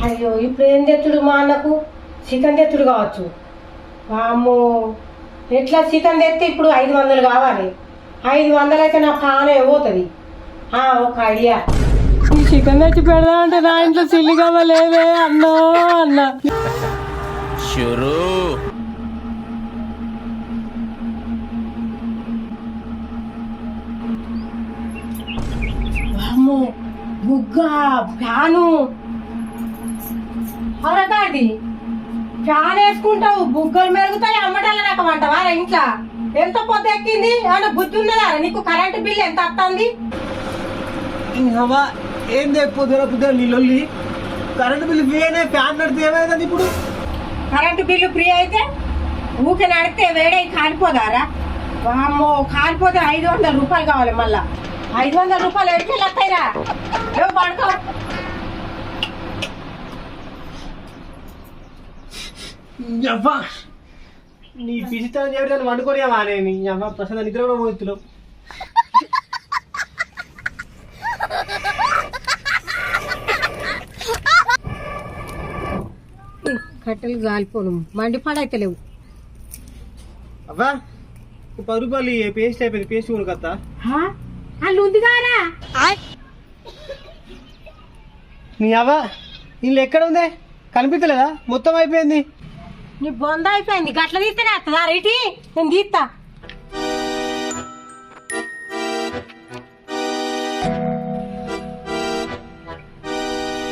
అయ్యో ఇప్పుడు ఏం తెచ్చుడు మా అన్నకు చికెన్ తెచ్చుడు కావచ్చు. వామ్మో ఎట్లా చికెన్ తెస్తే ఇప్పుడు 500 కావాలి. 500 అయితే నా పానే పోతుంది. ఒక ఐడియా, ఈ చికెన్ తెచ్చి పెడదామంటే నా ఇంట్లో చిల్లి కావాలేవే అన్నో అన్న. వామ్మో బుగ్గ ఫ్యాను అవరకాటి ఫ్యాన్ వేసుకుంటావు బుగ్గలు మెరుగుతాయి అమ్మటాల రకం అంటావా ఇంట్లో? ఎంత పొద్దు ఎక్కింది? ఏమన్నా బుద్ధి ఉన్నదా నీకు? కరెంటు బిల్లు ఎంత వస్తుంది? ఏంది పొద్దున నీళ్ళొల్లి కరెంటు బిల్లు ఫ్రీ అయినా ఫ్యాన్ నడితే ఏమైంది? ఇప్పుడు కరెంటు బిల్లు ఫ్రీ అయితే ఊకే నడితే వేడై కాలిపోదారా? వామ్మో కాలిపోతే 500 రూపాయలు కావాలి. మళ్ళా 500 రూపాయలు ఎడికెళ్ళి వస్తాయిరా? ఏమో పడుకో. నీ పిసితాన్ని చెప్పి వండుకోనివా నీ అమ్మ ప్రశాంత నిద్ర కూడా పోతులు. కట్టెలు గాలిపోను మండిపాడైతే లేవు. అవ్వా 10 రూపాయలు పేస్ట్ అయిపోయింది, పేస్ట్ కొనుకొస్తా. వాళ్ళు ఉంది కారా? నీ అవ్వ ఇల్లు ఎక్కడ ఉందే కనిపించలేదా? మొత్తం అయిపోయింది. నీ బొంద అయిపోయింది. గట్ల తీస్తేనే వస్తుందా రైటి? నేను తీస్తా.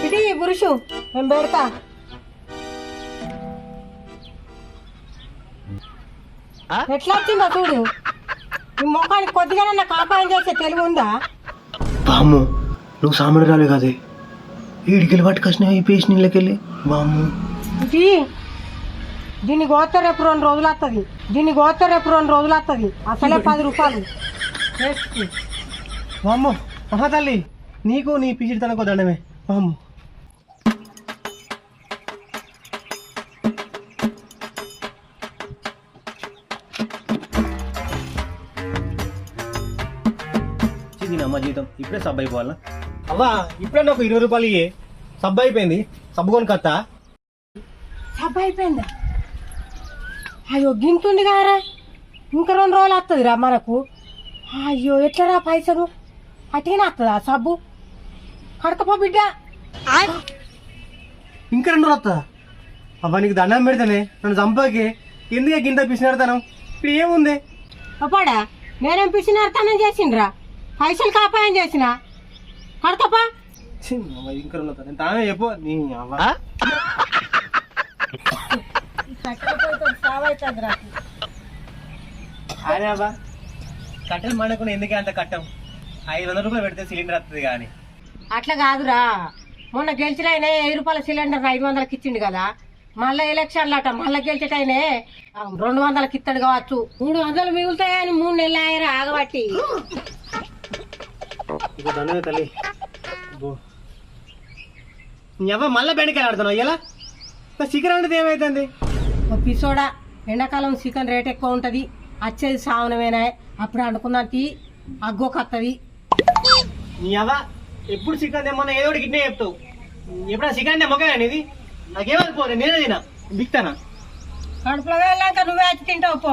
ఇటీ పురుషు నేను పెడతా. ఎట్లా వచ్చిందా చూడు. ఈ మొఖానికి కొద్దిగానే నాకు కాపాయం చేసే తెలివి ఉందా? బామ్ము నువ్వు సామాన్లు రాలే కదే, ఈడికెళ్ళి పట్టుకొచ్చినా ఈ పేస్ట్ నీళ్ళకెళ్ళి. బామ్ము ఇది దీన్ని కోస్తే రేపు 2 రోజులు వస్తుంది. అసలే 10 రూపాయలు. బామ్ము మహాతల్లి నీకు నీ పిసిడి తనకో దండమే. బామ్ము అమ్మ జీతం ఇప్పుడే సబ్బు అయిపోవాలా? అవ్వా ఇప్పుడే నాకు 20 రూపాయలు ఇయ్యే. సబ్బు అయిపోయింది, సబ్బు కొనుకొత్తా. సబ్బు అయిపోయిందా? అయ్యో గింతుంది కారా, ఇంకా 2 రోజులు వస్తుందిరా మనకు. అయ్యో ఎట్లరా పైసలు? అటేనా వస్తుందా సబ్బు? కడకపో బిడ్డ. ఇంకా 2 రోజులు వస్తుందా? అవ్వ నీకు దండం పెడతానే, నన్ను చంపకి. ఎందుకే గింత పిసినాడతాను? ఇప్పుడు ఏముంది? అప్పాడా నేనేం పిసినాడతానని చేసిండ్రా? పైసలు కాపాయం చేసిన కడతపా. ఇంకా తానే చెప్పు నీ అవ్వ. అరే అవ్వ కట్టెలు మండకుండా ఎందుకే అంత కట్టం? 500 రూపాయలు పెడితే సిలిండర్ వస్తుంది కానీ. అట్లా కాదురా, మొన్న గెలిచిన ఆయన 1000 రూపాయల సిలిండర్ 500కి ఇచ్చిండు కదా. మళ్ళా ఎలక్షన్లు అట, మళ్ళా గెలిచేటైనే 200కి ఇస్తాడు కావచ్చు. 300 మిగులుతాయని 3 నెలలు ఆయరా ఆగబట్టి. ఇక దండమే తల్లి. నీ అవ్వ మళ్ళీ బెండకాయలు ఆడుతున్నావు ఇలా? చికెన్ అంటే ఏమైతుంది? పిసోడా ఎండాకాలం చికెన్ రేట్ ఎక్కువ ఉంటుంది. వచ్చేది సావనమేనా? అప్పుడు అనుకున్నది అగ్గోకత్తది. నీ అవ్వ ఎప్పుడు చికెన్ తెమ్మన్నా ఏదో ఒకటి గిట్నే చెప్తావు. ఎప్పుడైనా చికెన్ మొక్క అనేది నాకేమనుకోరు, నేనే తినా బిక్తానా? కడుపులో వెళ్ళాక నువ్వే వచ్చి తింటావు పో.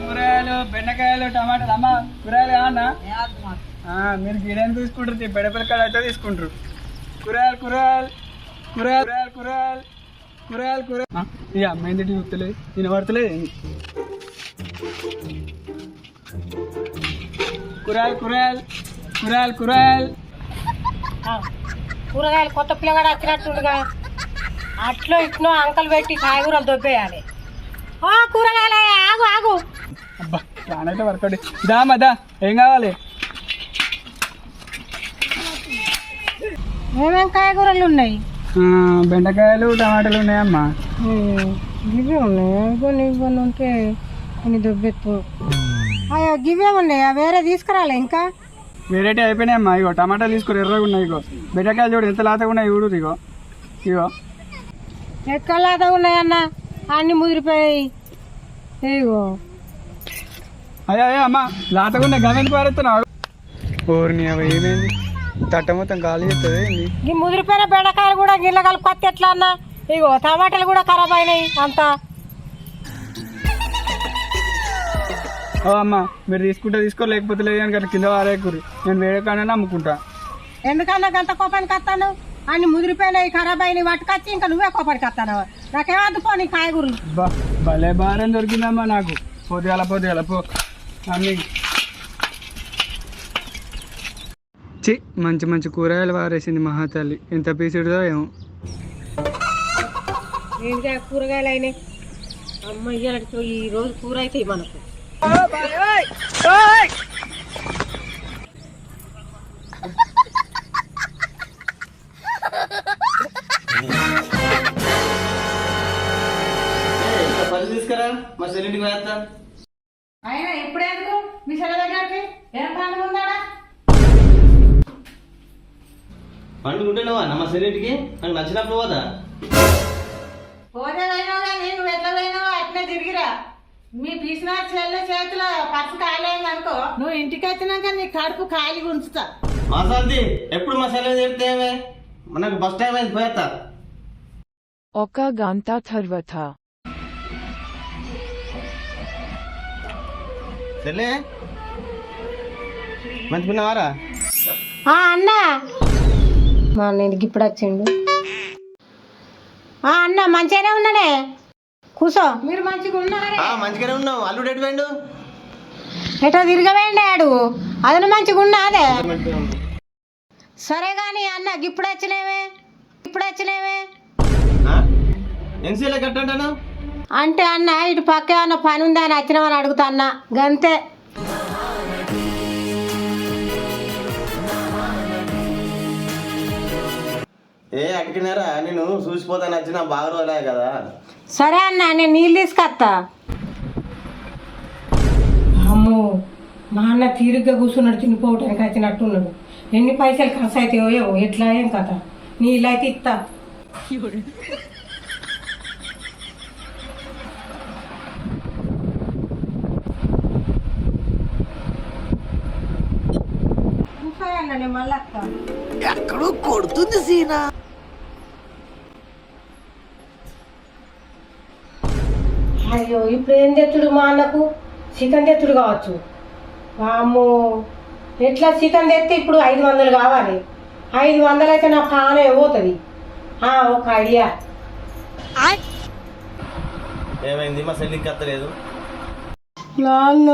కూరగాయలు బెండకాయలు టమాటాలు. అమ్మ కూరగాయలు కావన్నా? మీరు గిడని తీసుకుంటారు, బెడపల్లి అయితే తీసుకుంటారు. కూరగాయలు ఇక అమ్మ ఏంటి చూస్తలేదు, వినబడతలేదు. కూరగాయలు కొత్త పిల్లగాడు వచ్చినట్టుగా అట్లో ఇట్లో అంకలు పెట్టి కాయగూరలు దొబ్బేయాలి. కూరగాయలు ఆగు ఆగు. అబ్బా రానైతే వర్కౌట్. దామదా ఏం కావాలి? ఏమేం కాయగూరలు ఉన్నాయి? బెండకాయలు టమాటాలు ఉన్నాయమ్మా. గివే ఉన్నాయి, కొన్ని ఉంటే కొన్ని దొబ్బెత్తు. అయ్యో గివే ఉన్నాయా? వేరే తీసుకురాలే ఇంకా? వేరేటి అయిపోయినాయమ్మా. ఇగో టమాటాలు తీసుకుని ఎర్రగా ఉన్నాయి. ఇగో బెండకాయలు చూడు ఎంత లాతగా ఉన్నాయి చూడు. ఇగో ఎక్కడ లాతగా ఉన్నాయన్న? అన్ని ముదిరిపోయాయి. ఇగో అయ్యా అమ్మా లాతగా ఉన్నాయి. గమని పారేస్తున్నావు. ఓర్ని అవి ఏమైంది? తట్ట మొత్తం గాలి చేస్తుంది ఏంది? ఈ ముదిరిపోయిన బెండకాయలు కూడా గిళ్ళ కలుపుకొస్తే ఎట్లా అన్న? ఇగో టమాటాలు కూడా ఖరాబ్ అయినాయి అంతా. ఓ అమ్మ, మీరు తీసుకుంటే తీసుకో, లేకపోతే లేదు అని అట్లా కింద వారేకూరి. నేను వేరే కానీ అమ్ముకుంటా. ఎందుకన్నా గంత కోపానికి వస్తాను? అన్ని ముదిరిపోయినాయి ఖరాబ్ అయినాయి పట్టుకొచ్చి ఇంకా నువ్వే కోపానికి వస్తాను. నాకేమద్దు పో నీ కాయగూరలు. భలే భారం దొరికిందమ్మా నాకు. పొద్దుగాల పో అన్ని చి మంచి మంచి కూరగాయలు వారేసింది మహాతల్లి. ఎంత పీసుడుదో ఏమో. ఏంటిగా కూరగాయలు అయినాయి అమ్మ. ఈ రోజు కూర అవుతాయి మనకు. తీసుకురా మా చెల్లింటికి వేస్తా. అయినా ఎప్పుడెందుకు మీ చెల్లె దగ్గరికి? ఏం పని ఉందాడా? పండుగ ఉంటేనవా మా చెల్లింటికి? నాకు నచ్చినప్పుడు పోదా? పోతే పోయినావు కానీ నువ్వు ఎట్లా పోయినావు అట్నే తిరిగిరా. మీ పీసిన చెల్లె చేతిలో పర్సు కాయలేదు అనుకో, నువ్వు ఇంటికి వచ్చినాక నీ కడుపు ఖాళీగా ఉంచుతా. మా శాంతి ఎప్పుడు మా చెల్లె చెప్తే మనకు బస్ టైం అయింది పోయేస్తా. ఒక గంట తర్వాత చెల్లె మంచిగున్నావారా? అన్న మా నేను ఇప్పుడు వచ్చిండు. అన్న మంచిగానే ఉన్నానే, కూసో. మీరు మంచిగా ఉన్నారే? మంచిగానే ఉన్నావు. అల్లుడు ఎటు పోయిండు? ఎటో తిరగవేయండి ఆడు. అదను మంచిగా ఉన్నా అదే. సరే కానీ అన్న ఇప్పుడు వచ్చినేవే ఎన్సీలో కట్టంటాను అంటే అన్న ఇటు పక్క ఏమన్నా పని ఉందా అని వచ్చినామని అడుగుతా అన్న, గంతే. అడిగినారా? నేను చూసిపోతాను వచ్చిన బాగా రోజులే కదా. సరే అన్న నేను నీళ్ళు తీసుకొస్తా. అమ్మో మా అన్న తీరుగ్గా కూర్చున్నాడు, తినిపోవటానికి వచ్చినట్టున్నాడు. ఎన్ని పైసలు ఖర్చు అవుతాయో ఏవో, ఎట్లా ఏం కథ. నీళ్ళు అయితే ఇస్తా. మళ్ళా ఎక్కడో కొడుతుంది సీనా. అయ్యో ఇప్పుడు ఏం తెచ్చుడు? మా అన్నకు చికెన్ తెచ్చుడు కావచ్చు. వామ్మో ఎట్లా చికెన్ తెస్తే ఇప్పుడు 500 కావాలి. 500 అయితే నా పానే పోతుంది. ఒక ఐడియా. ఏమైంది? మా చెల్లికి కత్తలేదు. నాన్న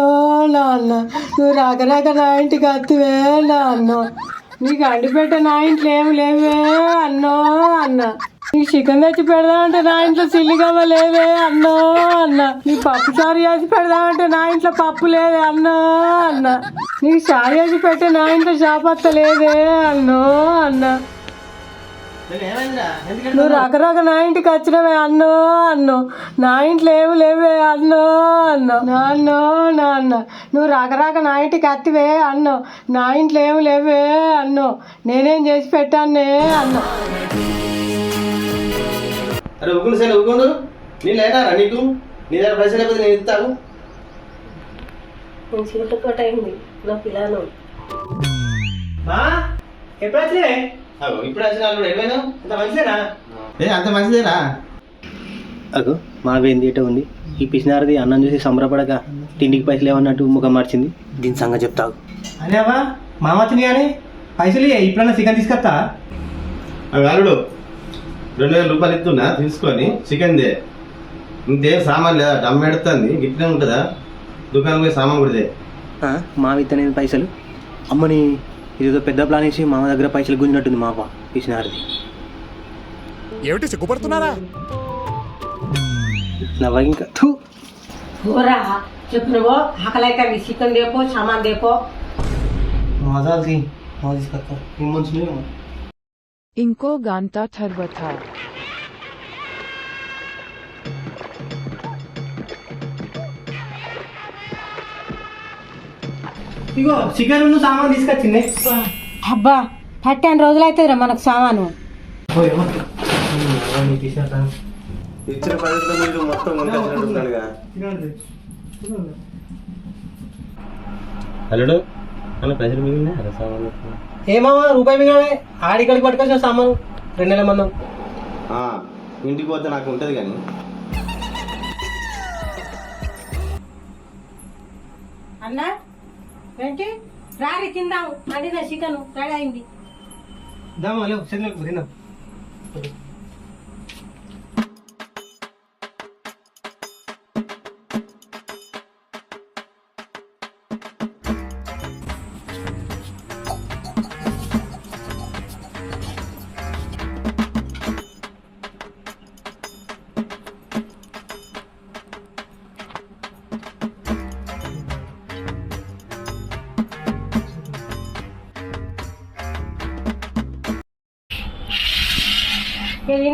నువ్వు రాక నా ఇంటికి వస్తువే నాన్న. నీకు అండిపెట్ట నా ఇంట్లో ఏమి లేవే అన్నో అన్న. నీకు చికెన్ తెచ్చి పెడదామంటే నా ఇంట్లో సిల్లిగవ్వ లేవే అన్నో అన్న. నీకు పప్పు చారు చేసి పెడదామంటే నా ఇంట్లో పప్పు లేదే అన్నో అన్న. నీకు చారు చేసి పెట్టే నా ఇంట్లో చాపత్త లేదే అన్నో అన్న. నువ్వు రకరక నా ఇంటికి వచ్చినవే అన్నో నా ఇంట్లో ఏమి లేవే అన్నో నాన్న నువ్వు రకరక నా ఇంటికి వత్తివే అన్నో నా ఇంట్లో ఏమి లేవే అన్నో నేనేం చేసి పెట్టానే అన్నో. అరే ఊకుండు సార్ ఊకుండు. నేను లేనారా నీకు? నీ దగ్గర పైసలు లేకపోతే నేను ఇస్తాను. చిరుటకోట అయింది నా పిల్లలు. ఎప్పుడు వచ్చినే? ఇప్పుడు వచ్చిన ఎడవైనా అంత మంచిదేనా? అంత మంచిదేనా? అగో మావేంది ఏటో ఉంది. ఈ పిసినారది అన్నం చూసి సంబరపడక తిండికి పైసలు ఏమన్నట్టు ముఖం మార్చింది. దీని సంగతి చెప్తావు. అదేవా మామ వచ్చింది కానీ పైసలు ఇప్పుడన్నా చికెన్ తీసుకొస్తా. అల్లుడు 2000 రూపాయలు ఇస్తున్నా తీసుకొని చికెన్ దే. ఇంకేం సామాన్ లేదా? డమ్ ఎడుతుంది గిట్లనే ఉంటుందా? దుకాణం పోయి సామాన్ కూడా దే. మామ ఇత్తనేది పైసలు అమ్మని ఇదేదో పెద్ద ప్లాన్ వేసి మామ దగ్గర పైసలు గుంజినట్టుంది మావ పిసినారది. ఏమిటి సిగ్గుపడుతున్నారా? నవ్వ ఇంకా చెప్పు నువ్వు ఆకలైతే చికెన్ దేపో సామాన్ దేపో. మజాల్సి తీసుకొస్తా. మంచి ఇంకో గంట తర్వాత ఇగో చికెన్ సామాన్ తీసుకొచ్చింది. అబ్బా 10 రోజులు అవుతుంది మనకు సామాను. ఇచ్చిన పైసలు మీరు మొత్తం కొనుకొచ్చినట్టున్నాడుగా. అల్లుడు అన్న పైసలు మిగిలినా సామాన్ ఏమో రూపాయి మిగిలిన ఆడికడికి పట్టుకొచ్చిన సామాను 2 నెలల మందం. ఇంటికి పోతే నాకు ఉంటుంది కానీ అన్నా వెంకీ రారి తిందాం అండిన చికెన్ రెడీ అయింది. దామా లేవు సెంట్లకు తిన్నాం.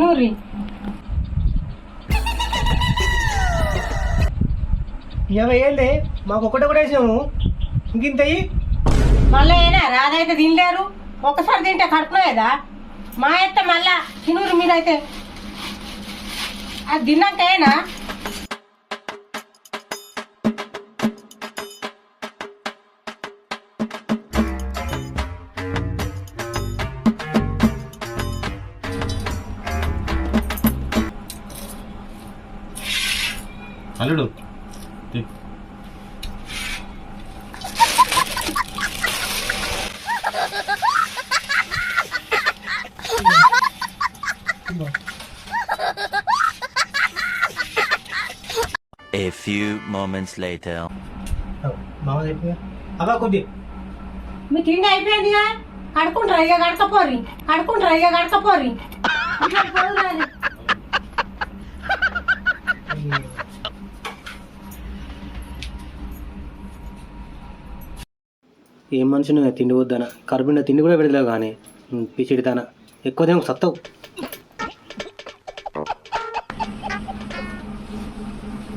నూరి ఇరవై ఏళ్ళే మాకు ఒకటే కూడా వేసాము ఇంకింత మళ్ళీ అయినా రాదైతే తినలేరు. ఒకసారి తింటే కడుపులో కదా మా అయితే మళ్ళా తినూరు మీరైతే అది తిన్నాకైనా అల్లుడు A few moments later. మామ చెప్పి అబ్బా కొద్ది మీ తిండి అయిపోయిందిగా కడుకుంటారా ఇక కడకపోరి ఏం మనిషి నువ్వు తిండి వద్దానా కడుపుండ తిండి కూడా పెడతలేవు కానీ పిచ్చిడితానా ఎక్కువ తినకు సత్తవు.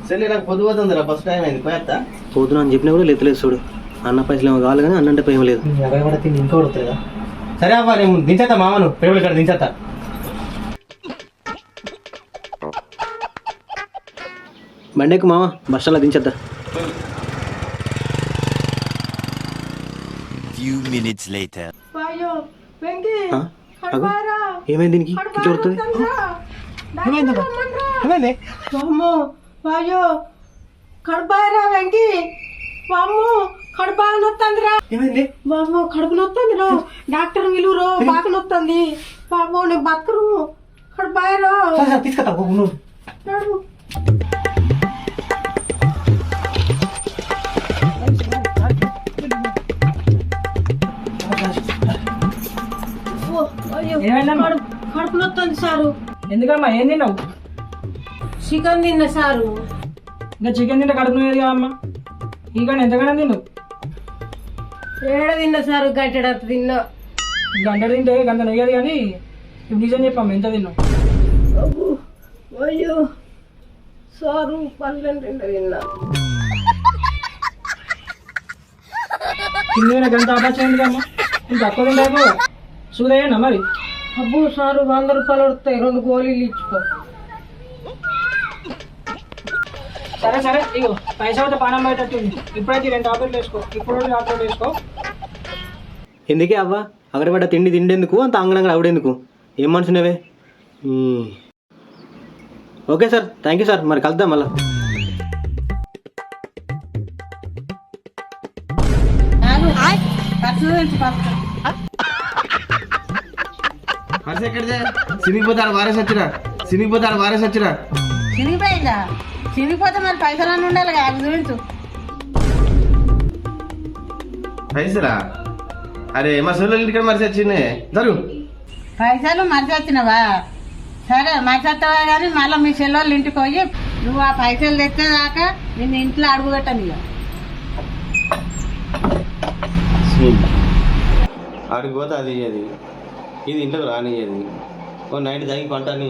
సరే నాకు పొద్దు పోతుందిరా ఫస్ట్ టైం అయింది పోయేస్తా. పోతున్నా అని చెప్పినా కూడా లేతలేదు చూడు. అన్న పైసలు ఏమో కావాలి కానీ అన్నంటే పేమ లేదు. అక్కడ కూడా తిండి ఇంకా కొడుతుందా? సరే అవ్వ నేను దించేస్తా మామను పెరుగులు ఇక్కడ దించేస్తా. బండెక్కు మామ బస్ స్టాండ్లో దించేద్దా. Few minutes later. ఏమైంది దీనికి ఇట్లా కొడుతుంది? ఏమైంది? వామ్మో వాయో కడుపారా వెంకీ వామ్మో కడుపు బాగా నొత్తందిరా. ఏమైంది? వామ్మో కడుపు నొత్తందిరా. డాక్టర్ విలువరో బాగా నొత్తంది. వామ్మో నేను బతకరు కడుపాయరా. తీసుకొస్తా నువ్వు. ఏమైందమ్మా? కడుపు నొత్తంది సారు. ఎందుకమ్మా ఏం తిన్నావు? చికెన్ తిన్న సారు. ఇంకా చికెన్ తింటే కడుపు నొయ్యేది కదమ్మా. ఈ కానీ ఎంతగానో తిన్నావు? ఏడ తిన్న సారు గంటడంత తిన్నా. గంట తింటే గంట నొయ్యేది కానీ ఇప్పుడు నిజం చెప్పమ్మా ఎంత తిన్నావు? అయ్యో సారు 12 తిన్నా. తిన్న గంట ఆపచ్చు ఎందుకమ్మా? ఇంత తక్కువ తింటాకు సూదయ్యా మరి. అబ్బో సారు 100 రూపాయలు వస్తాయి 2 గోళీలు ఇచ్చుకో. సరే సరే ఇగో పైసా అయితే పానం బయటట్టుంది. ఇప్పుడైతే 2 టాబ్లెట్లు వేసుకో. ఇప్పుడు టాబ్లెట్ వేసుకో. ఎందుకే అవ్వ అక్కడ పడ్డ తిండి తిండేందుకు అంత అంగడంగా ఆవిడేందుకు? ఏం మనుషునేవే. Okay sir thank you sir మరి కలుద్దాం మళ్ళా. పర్స్ ఎక్కడిదే? సినిగిపోతాడు వారేసి వచ్చినా చినిగిపోయిందా? చినిగిపోతే మరి పైసలన్నీ ఉండాలి కదా అవి చూపించు. పైసలా? అరే మా సొల్లు ఇంటికి మరిసి వచ్చింది జరుగు. పైసలు మరిచి వచ్చినవా? సరే మర్చిస్తావా కానీ మళ్ళీ మీ చెల్లెళ్ళు ఇంటికి పోయి నువ్వు ఆ పైసలు తెచ్చేదాకా నిన్ను ఇంట్లో అడుగు పెట్టను ఇక. ఆడికి పోతే అది ఇది ఇంట్లోకి రానియ్యేది. ఓ నైట్ తగ్గి కొంటాని